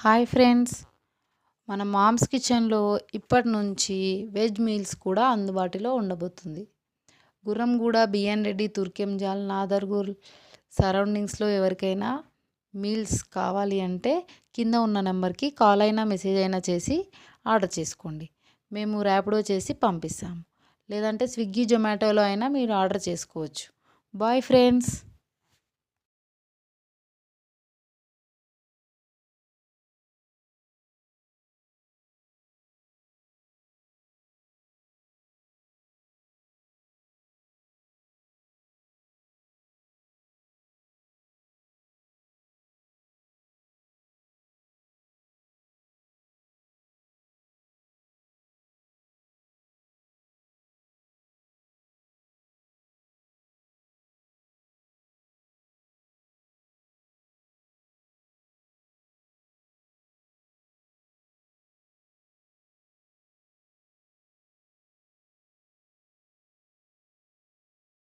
Hi friends, మన moms కిచెన్లో ఇప్పటి నుంచి వెజ్ మీల్స్ కూడా అందుబాటులో ఉండబోతుంది. గుర్రంగూడ, బిఎన్ రెడ్డి, తుర్కెంజాల్, నాదర్గూల్ సరౌండింగ్స్లో ఎవరికైనా మీల్స్ కావాలి అంటే కింద ఉన్న నెంబర్కి కాల్ అయినా మెసేజ్ అయినా చేసి ఆర్డర్ చేసుకోండి. మేము ర్యాపిడో చేసి పంపిస్తాము. లేదంటే స్విగ్గీ, జొమాటోలో అయినా మీరు ఆర్డర్ చేసుకోవచ్చు. Bye friends.